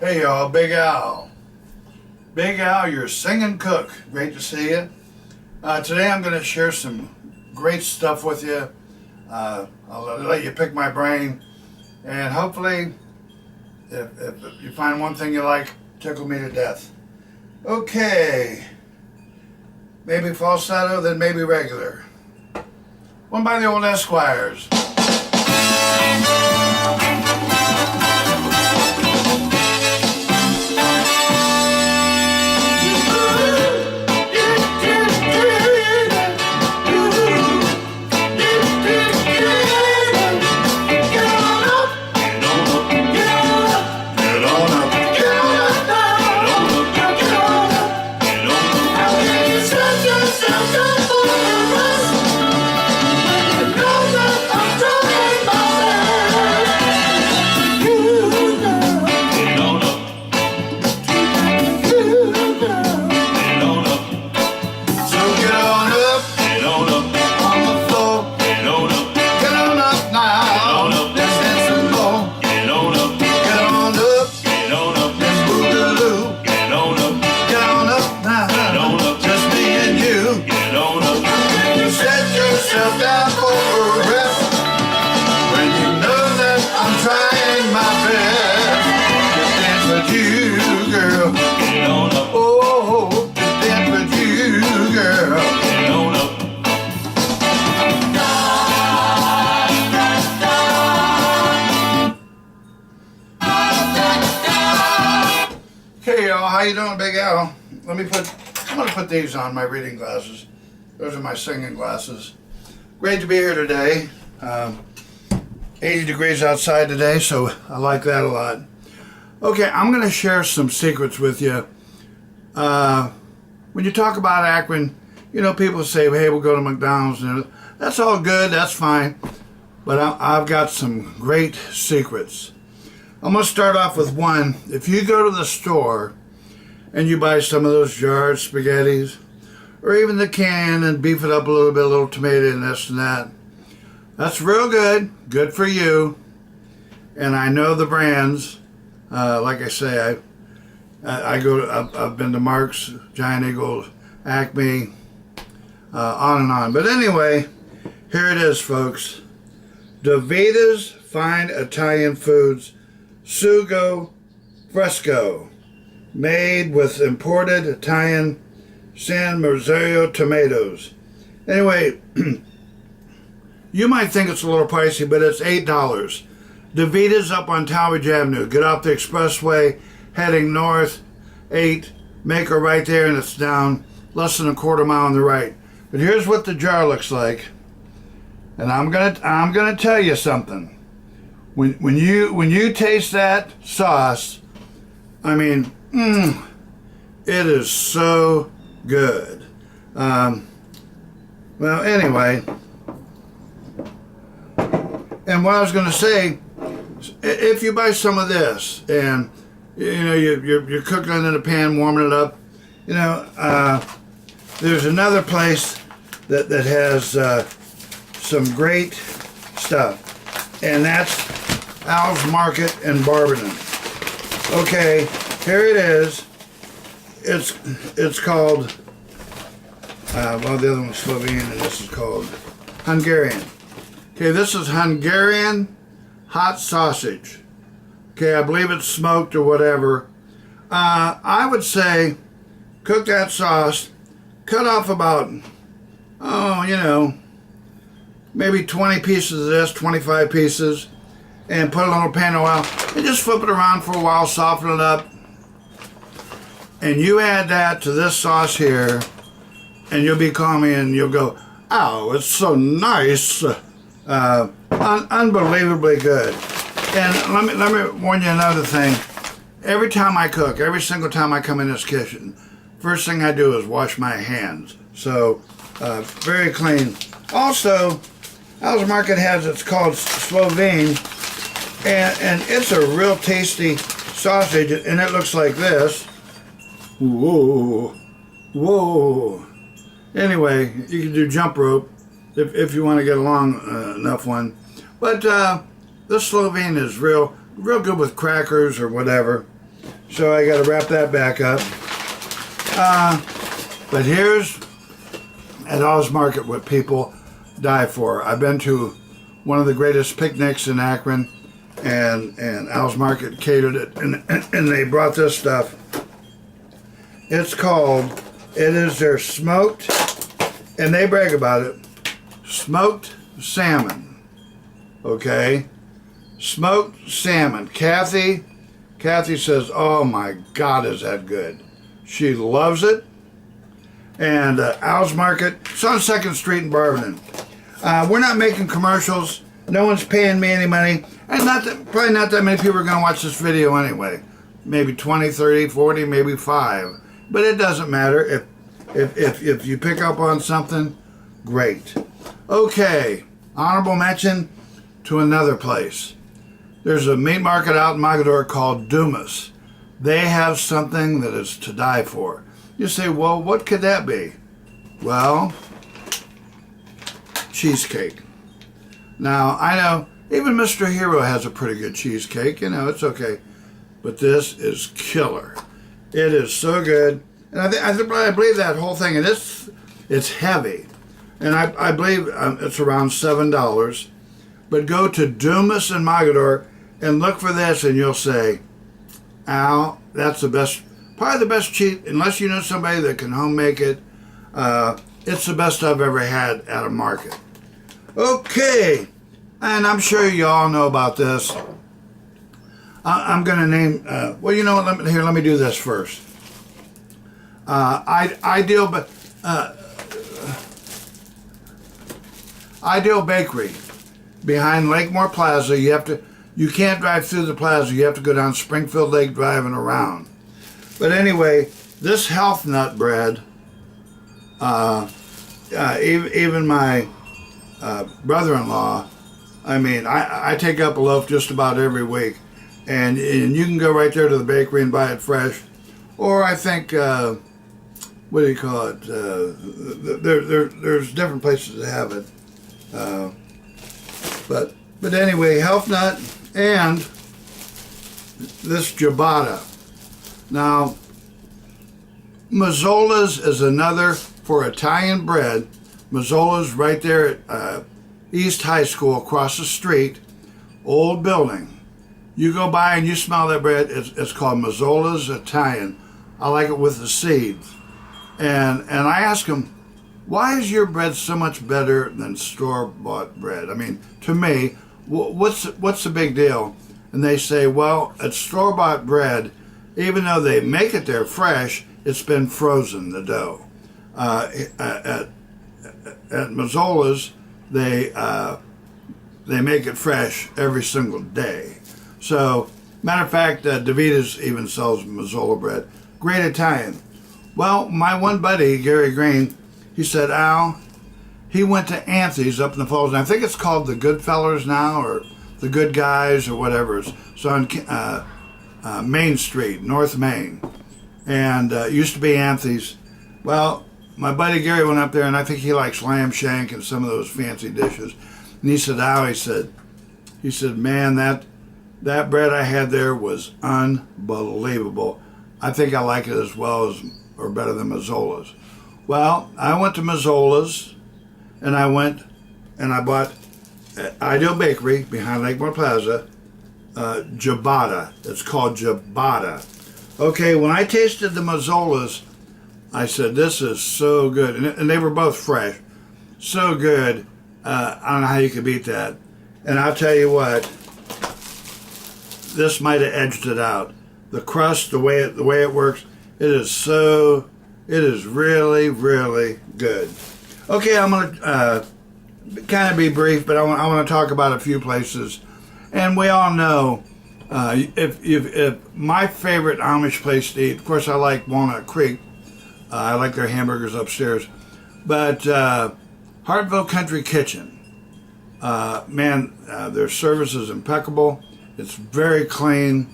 Hey y'all, Big Al. Big Al, your singing cook. Great to see you. Today I'm going to share some great stuff with you. I'll let you pick my brain. And hopefully, if you find one thing you like, tickle me to death. Okay. Maybe falsetto, then maybe regular. One by the old Esquires. Hey y'all, how you doing, Big Al? I'm gonna put these on, my reading glasses. Those are my singing glasses. Great to be here today. 80 degrees outside today, so I like that a lot. Okay, I'm gonna share some secrets with you. When you talk about Akron, you know, people say, hey, we'll go to McDonald's, and that's all good, that's fine. But I've got some great secrets. I'm going to start off with one. If you go to the store and you buy some of those jarred spaghettis, or even the can and beef it up a little tomato and this and that, that's real good for you. And I know the brands. Like I say, I've been to Mark's, Giant Eagle, Acme, on and on. But anyway, here it is, folks. Davita's Fine Italian Foods Sugo Fresco, made with imported Italian San Marzio tomatoes. Anyway, you might think it's a little pricey, but it's $8. Davita's up on Talbot Avenue. Get off the expressway, heading north, 8, make a right there, and it's down less than a quarter mile on the right. But here's what the jar looks like, and I'm gonna tell you something. When you taste that sauce, I mean, it is so good. Well, anyway, and what I was going to say, if you buy some of this, and you know you're cooking it in a pan, warming it up, you know, there's another place that has some great stuff, and that's Al's Market in Barberton. Okay, here it is. It's called, well, the other one's Slovenian, and this is called Hungarian. Okay, this is Hungarian hot sausage. Okay, I believe it's smoked or whatever. I would say cook that sauce, cut off about, you know, maybe 20 pieces of this, 25 pieces, and put a little pan of oil, and just flip it around for a while, soften it up. And you add that to this sauce here, and you'll be calm and you'll go, oh, it's so nice. Unbelievably good. And let me warn you another thing. Every time I cook, every single time I come in this kitchen, first thing I do is wash my hands. So, very clean. Also, Al's Market has, it's called Slovene, and it's a real tasty sausage, and it looks like this. Whoa, whoa. Anyway, you can do jump rope if you want to get a long enough one. But this Slovene is real good with crackers or whatever. So I got to wrap that back up. But here's at Oz Market what people die for. I've been to one of the greatest picnics in Akron, and Al's Market catered it, and they brought this stuff. It is their smoked, and they brag about it, smoked salmon. Okay? Smoked salmon. Kathy says, oh my God, is that good. She loves it. And Al's Market, it's on 2nd Street in Barberton. We're not making commercials. No one's paying me any money. And probably not that many people are going to watch this video anyway. Maybe 20, 30, 40, maybe 5. But it doesn't matter. If you pick up on something, great. Okay, honorable mention to another place. There's a meat market out in Mogador called Dumas. They have something that is to die for. You say, well, what could that be? Well, cheesecake. Now, I know even Mr. Hero has a pretty good cheesecake. You know, it's okay. But this is killer. It is so good. And I believe that whole thing, and it's heavy. And I believe it's around $7. But go to Dumas in Mogador and look for this, and you'll say, Al, that's the best, probably the best cheese, unless you know somebody that can home make it. It's the best I've ever had at a market. Okay, and I'm sure you all know about this. I'm going to name, well, you know what, let me do this first. Ideal Bakery behind Lakemore Plaza. You can't drive through the plaza. You have to go down Springfield Lake Drive and around. But anyway, this health nut bread, even my brother-in-law, I mean, I take up a loaf just about every week. And you can go right there to the bakery and buy it fresh. Or I think, what do you call it? There's different places that have it. But anyway, health nut and this ciabatta. Now, Mazzola's is another for Italian bread. Mazzola's right there at East High School across the street, old building. You go by and you smell that bread. It's called Mazzola's Italian. I like it with the seeds. And I ask them, why is your bread so much better than store-bought bread? I mean, to me, what's the big deal? And they say, well, it's store-bought bread. Even though they make it there fresh, it's been frozen, the dough. At Mazzola's, they make it fresh every single day. So, matter of fact, DeVita's even sells Mazzola bread. Great Italian. Well, my one buddy, Gary Green, he said, Al, he went to Anthony's up in the Falls, and I think it's called the Good Fellers now, or the Good Guys, or whatever. It's on Main Street, North Main, and it used to be Anthony's. Well, my buddy Gary went up there, and I think he likes lamb shank and some of those fancy dishes. And he said, Al, he said, man, that bread I had there was unbelievable. I think I like it as well as, or better than Mazzola's. Well, I went to Mazzola's, and I bought at Ideal Bakery behind Lakemore Plaza, ciabatta. It's called ciabatta. Okay, when I tasted the Mazzola's, I said, this is so good. And they were both fresh. So good. I don't know how you could beat that. And I'll tell you what, this might have edged it out. The crust, the way it works, it is really, really good. Okay, I'm going to kind of be brief, but I want to talk about a few places. And we all know, if my favorite Amish place to eat, of course I like Walnut Creek. I like their hamburgers upstairs. But Hartville Country Kitchen, man, their service is impeccable. It's very clean.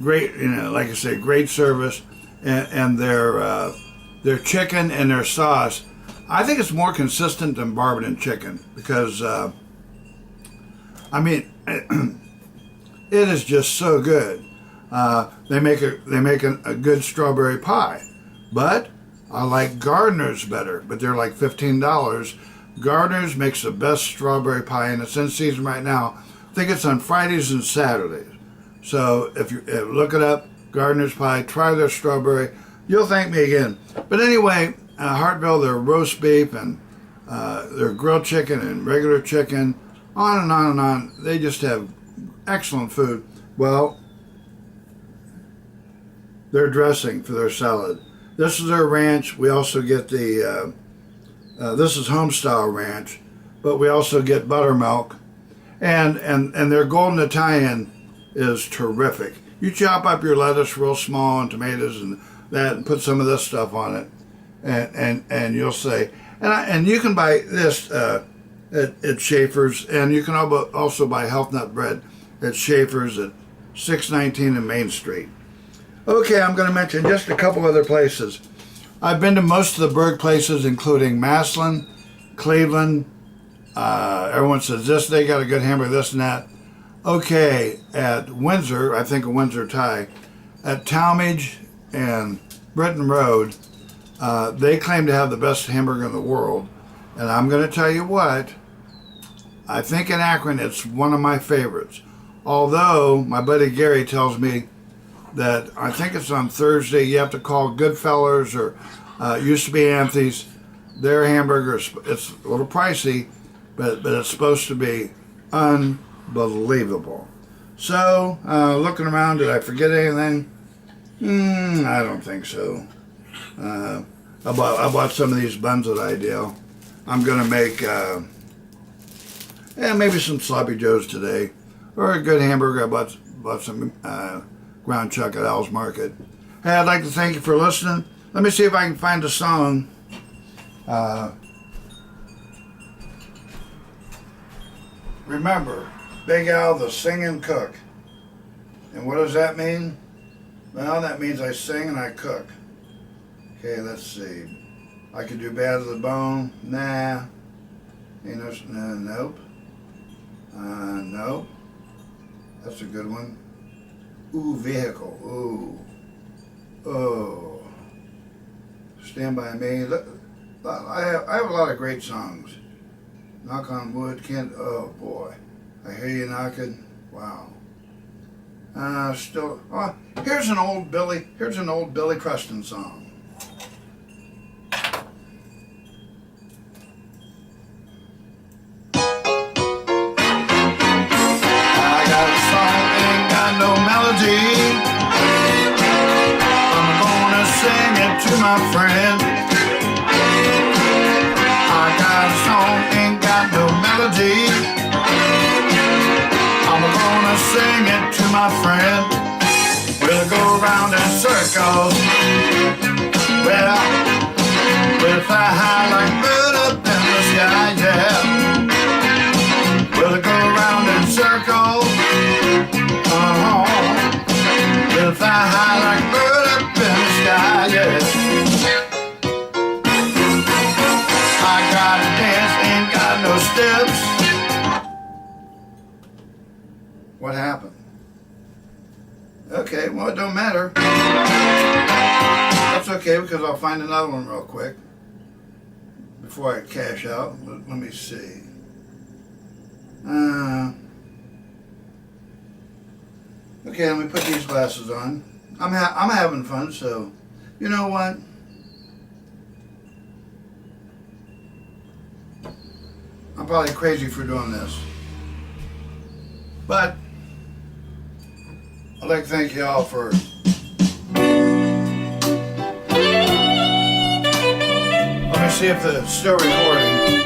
Great, like I say, great service, and their chicken and their sauce, I think it's more consistent than Barberton chicken because, I mean, It is just so good. They make a good strawberry pie, but I like Gardner's better. But they're like $15. Gardner's makes the best strawberry pie, and it's in season right now. I think it's on Fridays and Saturdays. So if you look it up, Gardner's Pie, try their strawberry. You'll thank me again. But anyway, Hartville, their roast beef and their grilled chicken and regular chicken, on and on and on. They just have excellent food. Well, their dressing for their salad. This is their ranch. We also get the, this is home-style ranch, but we also get buttermilk. And their golden Italian is terrific. You chop up your lettuce real small and tomatoes and that, and put some of this stuff on it, and you'll say, and you can buy this at Schaefer's, and you can also buy health nut bread at Schaefer's at 619 in Main Street. Okay, I'm going to mention just a couple other places. I've been to most of the Berg places, including Massillon, Cleveland. Everyone says this, they got a good hamburger, this and that. Okay, at Windsor, I think of Windsor Thai, at Talmadge and Britton Road, they claim to have the best hamburger in the world. And I'm going to tell you what, I think in Akron it's one of my favorites. Although my buddy Gary tells me that I think it's on Thursday, you have to call Goodfellas or used to be Anthony's. Their hamburger, it's a little pricey, but it's supposed to be unbelievable. So, looking around, did I forget anything? I don't think so. I bought some of these buns at Ideal. I'm going to make maybe some sloppy joes today, or a good hamburger. I bought some ground chuck at Al's Market. Hey, I'd like to thank you for listening. Let me see if I can find a song. Remember, Big Al the singing cook. And what does that mean? Well, that means I sing and I cook. Okay, let's see. I could do Bad to the Bone. Nah. Ain't no, nope. Nope. That's a good one. Ooh, Vehicle. Ooh. Oh. Stand By Me. Look, I have a lot of great songs. Knock on Wood, Can't, oh boy. I Hear You Knocking. Wow. Here's an old Billy Preston song. I got a song, ain't got no melody. I'm gonna sing it to my friend. I got a song, ain't got no melody. I'm gonna sing it to my friend. We'll go round in circles. Well, we'll fly high like bird up in the sky, yeah. We'll go round in circles. We'll fly high like bird up in the sky, yeah. I got a dance, ain't got no steps. What happened? Okay, well, it don't matter. That's okay, because I'll find another one real quick before I cash out. Let me see. Okay, let me put these glasses on. I'm having fun, so you know what? I'm probably crazy for doing this, but I'd like to thank you all for let me see if it's still recording.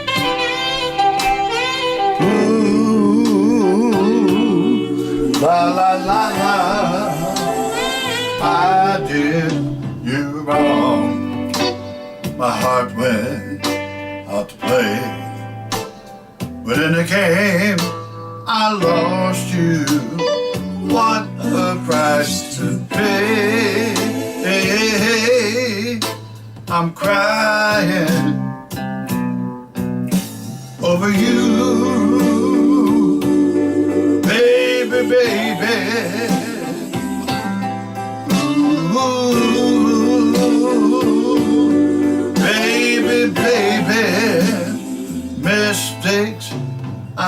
Ooh, la la la la, I did you wrong. My heart went out to play, but in the game I lost you. What a price to pay. I'm crying over you, baby, baby.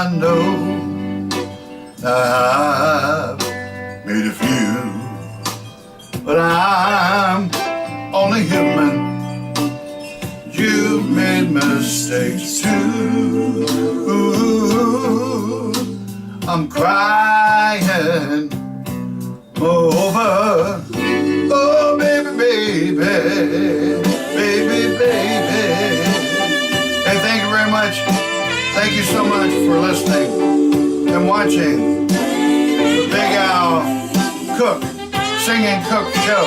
I know I've made a few, but I'm only human. You've made mistakes too. Ooh, I'm crying over. Oh, baby, baby, baby, baby. Hey, thank you very much. Thank you so much for listening and watching the Big Al Cook, Singing Cook Show.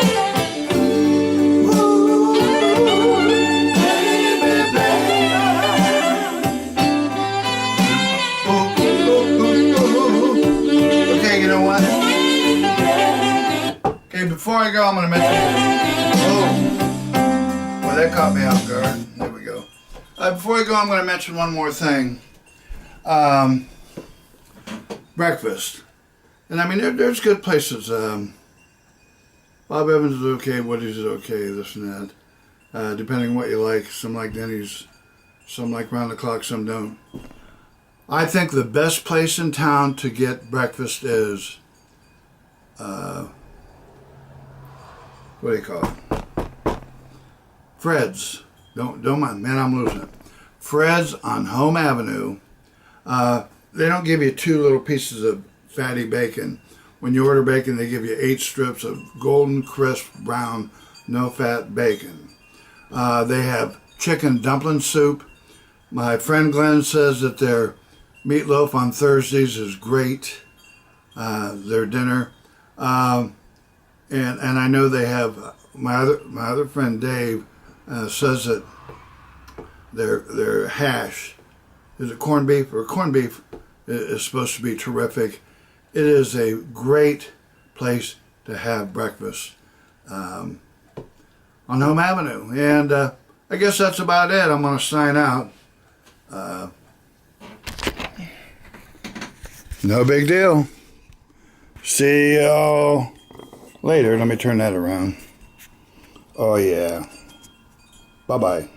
Okay, you know what? Okay, before I go, I'm going to mention... Oh, well, that caught me off guard. There we go. Before I go, I'm going to mention one more thing. Breakfast. And I mean, there's good places. Bob Evans is okay, Woody's is okay, this and that. Depending on what you like. Some like Denny's, some like round the clock, some don't. I think the best place in town to get breakfast is, what do you call it? Fred's. Don't mind, man, I'm losing it. Fred's on Home Avenue. They don't give you 2 little pieces of fatty bacon. When you order bacon, they give you 8 strips of golden, crisp, brown, no-fat bacon. They have chicken dumpling soup. My friend Glenn says that their meatloaf on Thursdays is great. Their dinner. And I know they have, my other friend Dave says that their hash, is it corned beef? Or corned beef is supposed to be terrific. It is a great place to have breakfast on Home Avenue. And I guess that's about it. I'm going to sign out. No big deal. See y'all later. Let me turn that around. Oh, yeah. Bye-bye.